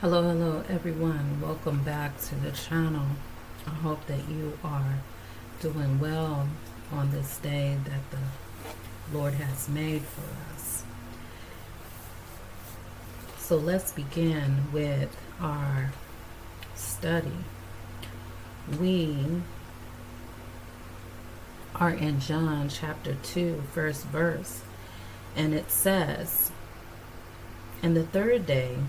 Hello, everyone. Welcome back to the channel. I hope that you are doing well on this day that the Lord has made for us. So let's begin with our study. We are in John chapter 2, first verse, and it says, "And the third day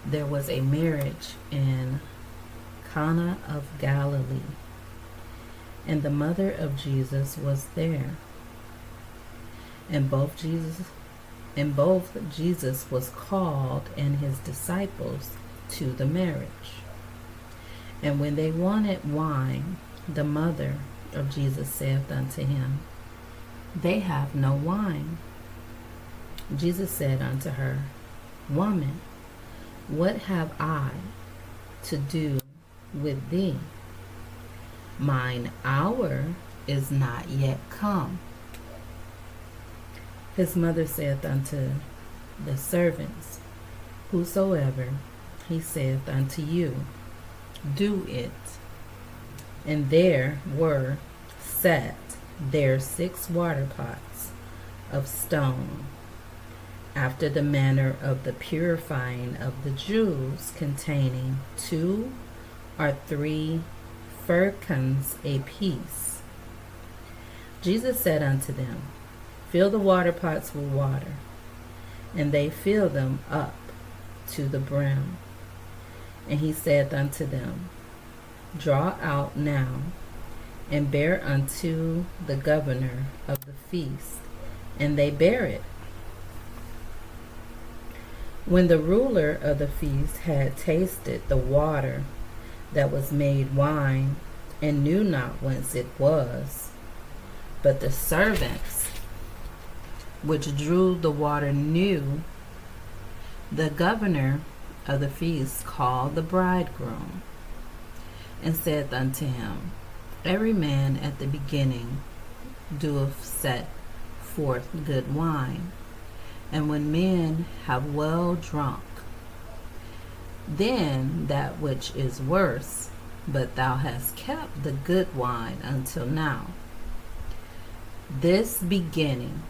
there was a marriage in Cana of Galilee, and the mother of Jesus was there. And both Jesus was called and his disciples to the marriage. And when they wanted wine, the mother of Jesus saith unto him, They have no wine. Jesus said unto her, Woman, what have I to do with thee? Mine hour is not yet come. His mother saith unto the servants, Whosoever he saith unto you, do it. And there were set there 6 water pots of stone, after the manner of the purifying of the Jews, containing 2 or 3 firkins apiece. Jesus said unto them, Fill the water pots with water. And they filled them up to the brim. And he said unto them, Draw out now, and bear unto the governor of the feast. And they bare it. When the ruler of the feast had tasted the water that was made wine, and knew not whence it was, but the servants which drew the water knew, the governor of the feast called the bridegroom, and said unto him, Every man at the beginning doeth set forth good wine, and when men have well drunk, then that which is worse, but thou hast kept the good wine until now. This beginning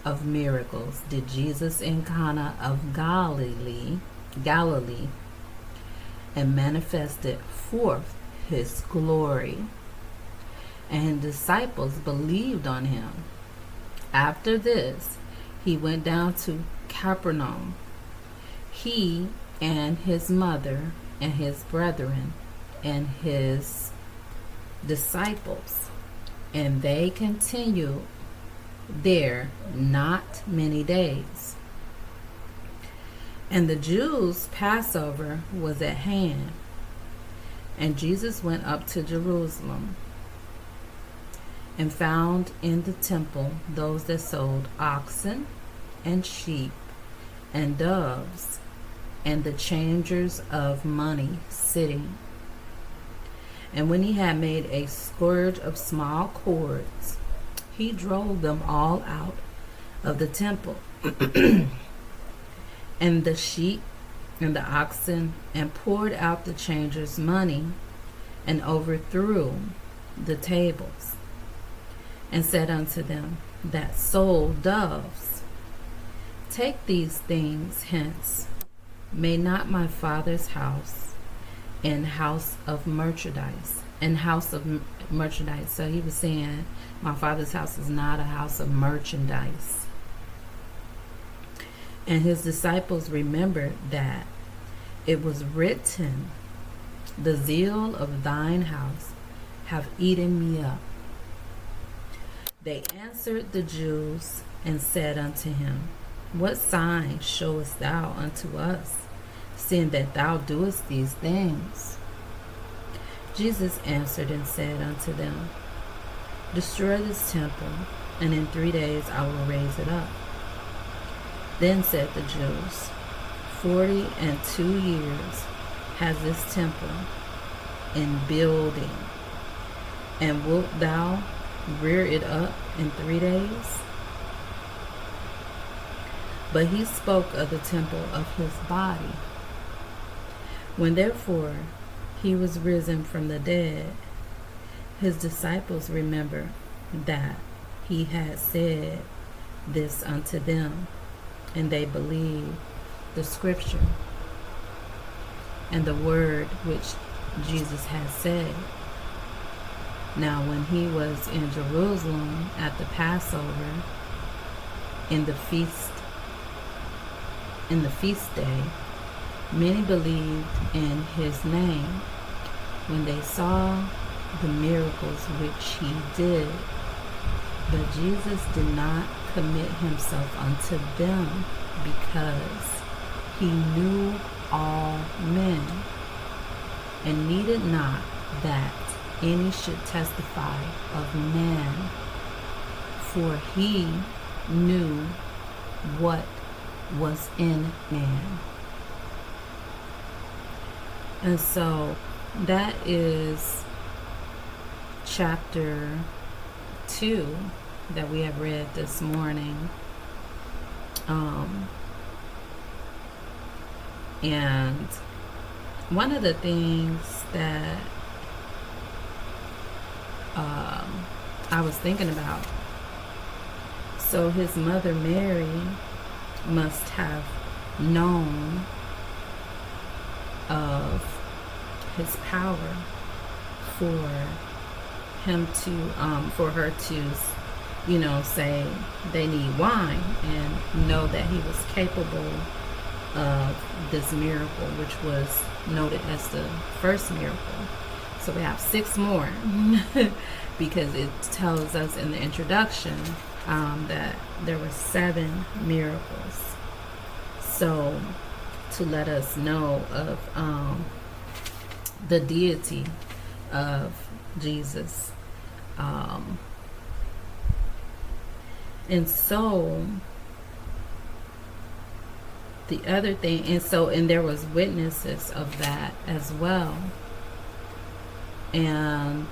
of miracles did Jesus in Cana of Galilee, and manifested forth his glory, and his disciples believed on him. After this, he went down to Capernaum, he and his mother and his brethren and his disciples, and they continued there not many days. And the Jews' Passover was at hand, and Jesus went up to Jerusalem, and found in the temple those that sold oxen and sheep and doves, and the changers of money sitting. And when he had made a scourge of small cords, he drove them all out of the temple, and the sheep and the oxen, and poured out the changers' money, and overthrew the tables, and said unto them that sold doves, Take these things hence. May not my Father's house and house of merchandise, So he was saying, my Father's house is not a house of merchandise. And his disciples remembered that it was written, The zeal of thine house have eaten me up. They answered the Jews and said unto him, What sign showest thou unto us, seeing that thou doest these things? Jesus answered and said unto them, Destroy this temple, and in 3 days I will raise it up. Then said the Jews, 42 years has this temple in building, and wilt thou rear it up in 3 days? But he spoke of the temple of his body. When therefore he was risen from the dead, his disciples remembered that he had said this unto them, and they believed the scripture and the word which Jesus had said. Now when he was in Jerusalem at the Passover, in the feast day, many believed in his name when they saw the miracles which he did. But Jesus did not commit himself unto them, because he knew all men, and needed not that any should testify of man, for he knew what was in man. And so that is chapter 2 that we have read this morning. And one of the things that I was thinking about, so his mother Mary must have known of his power for him to for her to say they need wine, and know that he was capable of this miracle, which was noted as the first miracle. So we have 6 more because it tells us in the introduction that there were 7 miracles. So to let us know of the deity of Jesus. And so the other thing, and there was witnesses of that as well. And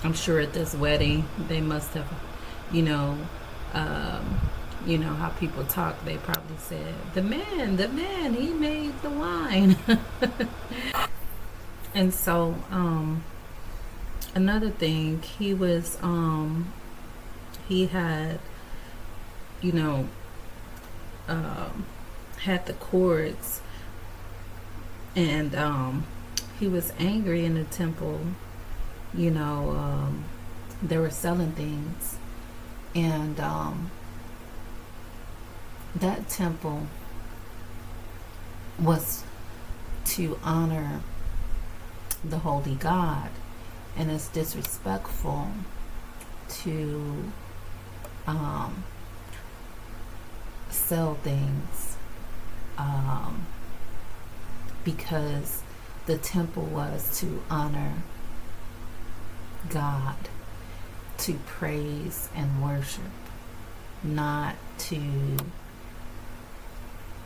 I'm sure at this wedding they must have, how people talk, they probably said, the man, he made the wine. And so another thing, he was he had had the cords, and he was angry in the temple. They were selling things, and that temple was to honor the holy God, and it's disrespectful to sell things because the temple was to honor God, to praise and worship, not to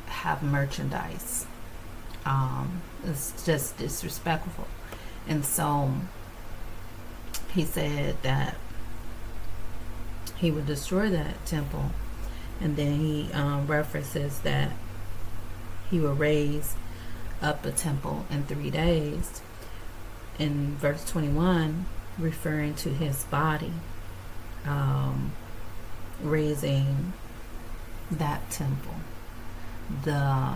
have merchandise. It's just disrespectful. And so he said that he would destroy that temple, and then he references that he will raise up a temple in 3 days. In verse 21, referring to his body, raising that temple, the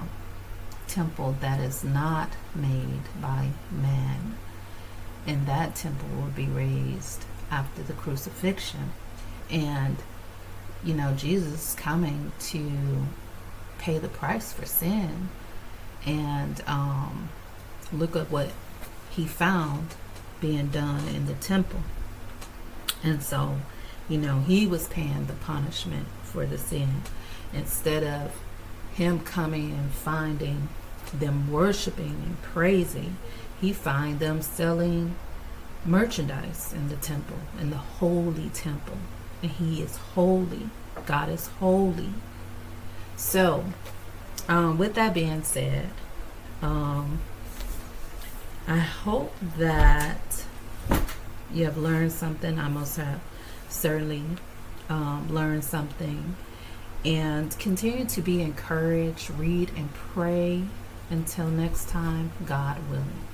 temple that is not made by man, and that temple will be raised after the crucifixion. And Jesus coming to pay the price for sin, and look at what he found being done in the temple. And so he was paying the punishment for the sin, instead of him coming and finding them worshiping and praising. He find them selling merchandise in the temple, in the holy temple. And he is holy. God is holy. So with that being said, I hope that you have learned something. I must have certainly learned something. And continue to be encouraged. Read and pray. Until next time, God willing.